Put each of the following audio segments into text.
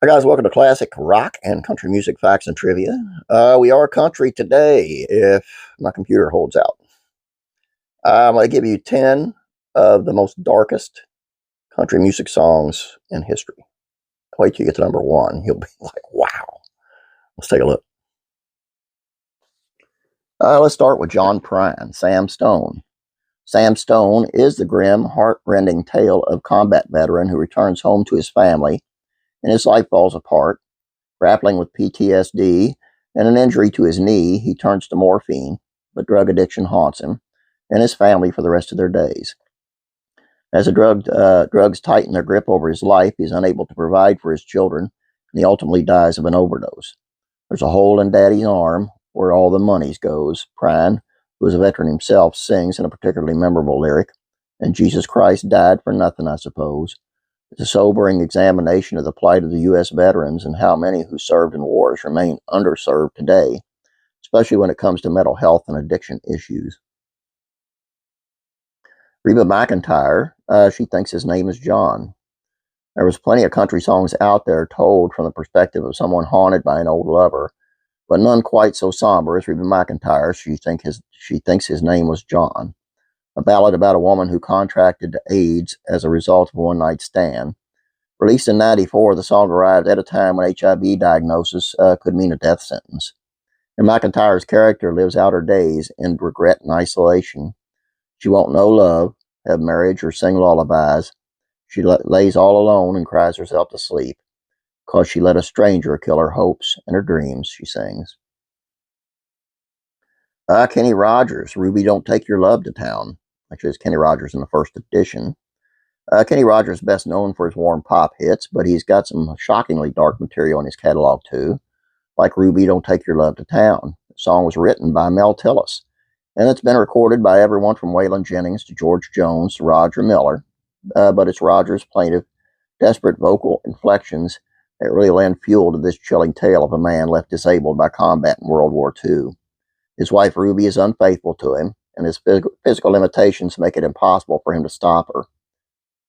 Hi guys, welcome to Classic Rock and Country Music Facts and Trivia. We are country today, if my computer holds out. I'm going to give you 10 of the most darkest country music songs in history. Wait till you get to number one. You'll be like, wow. Let's take a look. Let's start with John Prine, Sam Stone. Sam Stone is the grim, heart-rending tale of a combat veteran who returns home to his family and his life falls apart. Grappling with PTSD and an injury to his knee, he turns to morphine, but drug addiction haunts him and his family for the rest of their days. As the drugs tighten their grip over his life, he's unable to provide for his children, and he ultimately dies of an overdose. There's a hole in Daddy's arm where all the money goes. Prine, who is a veteran himself, sings in a particularly memorable lyric, "And Jesus Christ died for nothing, I suppose." It's a sobering examination of the plight of the U.S. veterans and how many who served in wars remain underserved today, especially when it comes to mental health and addiction issues. Reba McEntire, she thinks his name is John. There was plenty of country songs out there told from the perspective of someone haunted by an old lover, but none quite so somber as Reba McEntire. She thinks his name was John. A ballad about a woman who contracted AIDS as a result of a one-night stand. Released in '94, the song arrived at a time when HIV diagnosis could mean a death sentence. And McEntire's character lives out her days in regret and isolation. She won't know love, have marriage, or sing lullabies. She lays all alone and cries herself to sleep, 'cause she let a stranger kill her hopes and her dreams, she sings. Kenny Rogers, "Ruby, Don't Take Your Love to Town." Actually, it's Kenny Rogers in the first edition. Kenny Rogers is best known for his warm pop hits, but he's got some shockingly dark material in his catalog too, like "Ruby, Don't Take Your Love to Town." The song was written by Mel Tillis, and it's been recorded by everyone from Waylon Jennings to George Jones to Roger Miller, but it's Rogers' plaintive, desperate vocal inflections that really lend fuel to this chilling tale of a man left disabled by combat in World War II. His wife Ruby is unfaithful to him, and his physical limitations make it impossible for him to stop her.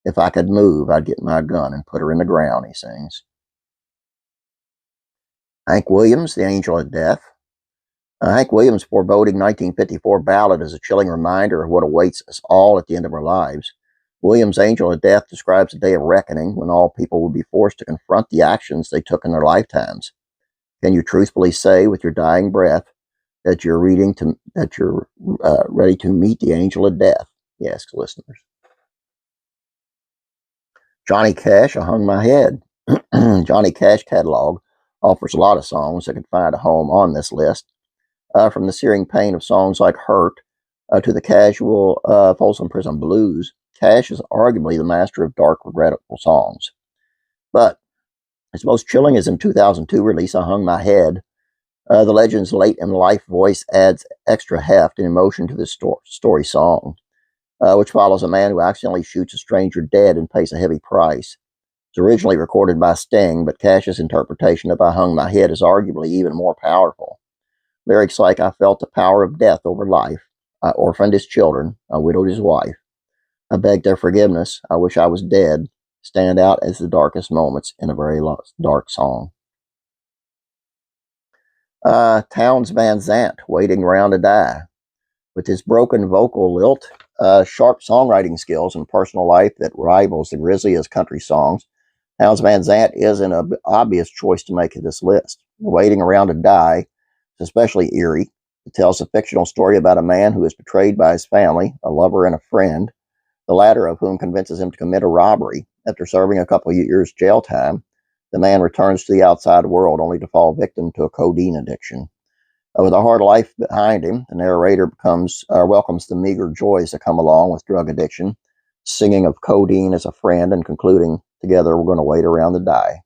"If I could move, I'd get my gun and put her in the ground," he sings. Hank Williams, "The Angel of Death." Hank Williams' foreboding 1954 ballad is a chilling reminder of what awaits us all at the end of our lives. Williams' "Angel of Death" describes a day of reckoning when all people will be forced to confront the actions they took in their lifetimes. Can you truthfully say with your dying breath that you're ready to meet the angel of death? He asks listeners. Johnny Cash, "I Hung My Head." Johnny Cash catalog offers a lot of songs that can find a home on this list. From the searing pain of songs like "Hurt" to the casual Folsom Prison Blues, Cash is arguably the master of dark, regrettable songs. But his most chilling is in 2002 release, "I Hung My Head." The legend's late-in-life voice adds extra heft and emotion to this story song, which follows a man who accidentally shoots a stranger dead and pays a heavy price. It's originally recorded by Sting, but Cash's interpretation of "I Hung My Head" is arguably even more powerful. Lyrics like, "I felt the power of death over life. I orphaned his children. I widowed his wife. I begged their forgiveness. I wish I was dead," stand out as the darkest moments in a very dark song. Townes Van Zandt, "Waiting Around to Die." With his broken vocal lilt, sharp songwriting skills, and personal life that rivals the grisliest country songs, Townes Van Zandt is an obvious choice to make this list. "Waiting Around to Die" is especially eerie. It tells a fictional story about a man who is betrayed by his family, a lover, and a friend, the latter of whom convinces him to commit a robbery. After serving a couple of years jail time, the man returns to the outside world only to fall victim to a codeine addiction. With a hard life behind him, the narrator welcomes the meager joys that come along with drug addiction, singing of codeine as a friend and concluding, "Together we're going to wait around to die."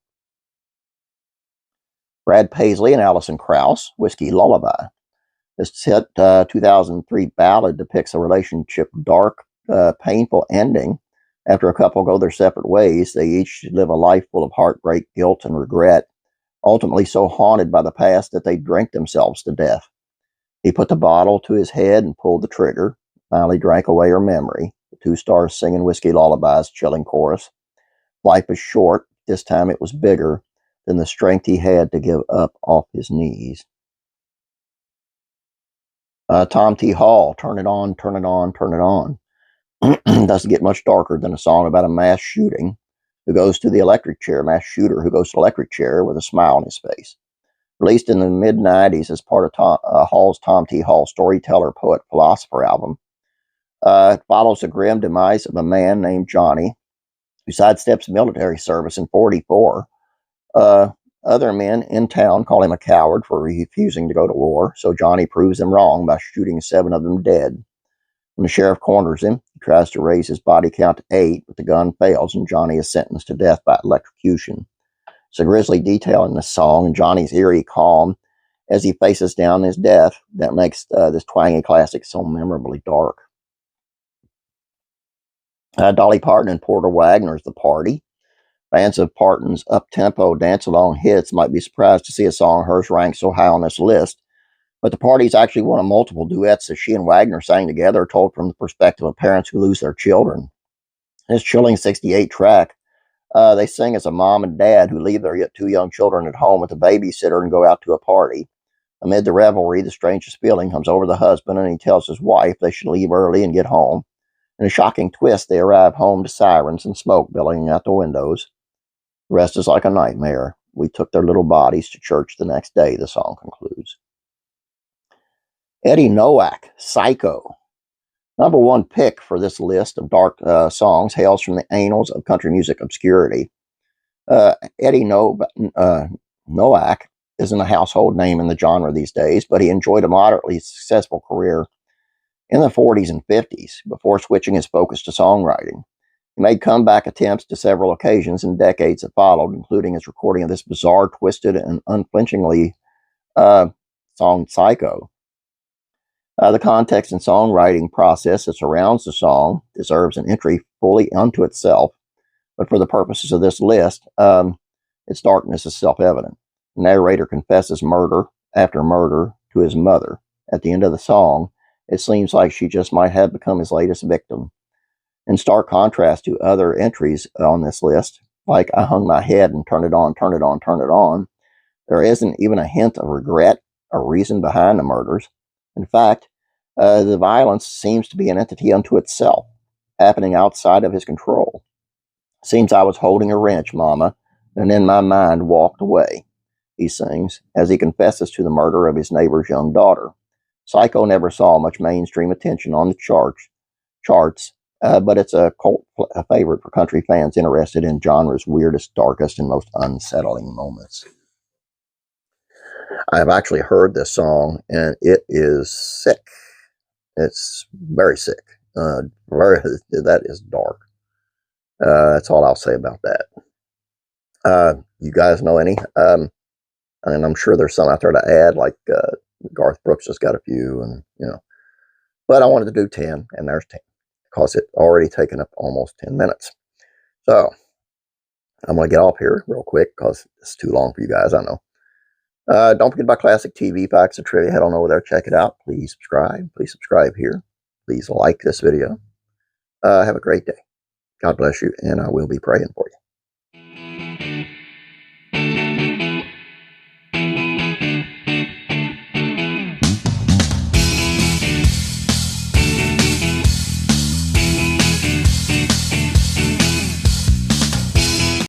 Brad Paisley and Alison Krauss, "Whiskey Lullaby." This hit 2003 ballad depicts a relationship dark, painful ending. After a couple go their separate ways, they each live a life full of heartbreak, guilt, and regret, ultimately so haunted by the past that they drink themselves to death. He put the bottle to his head and pulled the trigger, finally drank away her memory. The two stars singing "Whiskey Lullaby's" chilling chorus. "Life is short, this time it was bigger. than the strength he had to give up off his knees. Tom T. Hall, Turn It On, Turn It On, Turn It On. Doesn't get much darker than a song about a mass shooting who goes to the electric chair, mass shooter who goes to the electric chair with a smile on his face. Released in the mid-90s as part of Hall's Tom T. Hall Storyteller, Poet, Philosopher album. It follows the grim demise of a man named Johnny who sidesteps military service in 44. Other men in town call him a coward for refusing to go to war, so Johnny proves them wrong by shooting 7 of them dead. When the sheriff corners him, he tries to raise his body count to 8, but the gun fails and Johnny is sentenced to death by electrocution. It's a grisly detail in this song, and Johnny's eerie calm as he faces down his death that makes this twangy classic so memorably dark. Dolly Parton and Porter Wagner's The Party. Fans of Parton's up-tempo dance-along hits might be surprised to see a song of hers ranked so high on this list, but The Party is actually one of multiple duets that she and Wagner sang together, told from the perspective of parents who lose their children. This chilling 68 track, they sing as a mom and dad who leave their yet 2 young children at home with a babysitter and go out to a party. Amid the revelry, the strangest feeling comes over the husband, and he tells his wife they should leave early and get home. In a shocking twist, they arrive home to sirens and smoke billowing out the windows. The rest is like a nightmare. We took their little bodies to church the next day, the song concludes. Eddie Nowak, Psycho. Number 1 pick for this list of dark songs hails from the annals of country music obscurity. Eddie Nowak isn't a household name in the genre these days, but he enjoyed a moderately successful career in the 40s and 50s before switching his focus to songwriting. He made comeback attempts to several occasions in decades that followed, including his recording of this bizarre, twisted, and unflinchingly song Psycho. The context and songwriting process that surrounds the song deserves an entry fully unto itself, but for the purposes of this list, its darkness is self-evident. The narrator confesses murder after murder to his mother. At the end of the song, it seems like she just might have become his latest victim. In stark contrast to other entries on this list, like I Hung My Head and Turn It On, Turn It On, Turn It On, there isn't even a hint of regret or reason behind the murders. In fact, the violence seems to be an entity unto itself, happening outside of his control. Seems I was holding a wrench, Mama, and in my mind walked away, he sings, as he confesses to the murder of his neighbor's young daughter. Psycho never saw much mainstream attention on the charts, but it's a cult favorite for country fans interested in genre's weirdest, darkest, and most unsettling moments. I've actually heard this song, and it is sick. It's very sick. That is dark. That's all I'll say about that. You guys know any? And I'm sure there's some out there to add, like Garth Brooks has got a few, and But I wanted to do 10, and there's 10, because it already taken up almost 10 minutes. So I'm going to get off here real quick, because it's too long for you guys, I know. Don't forget about classic TV facts and trivia. Head on over there, check it out. Please subscribe. Please subscribe here. Please like this video. Have a great day. God bless you, and I will be praying for you.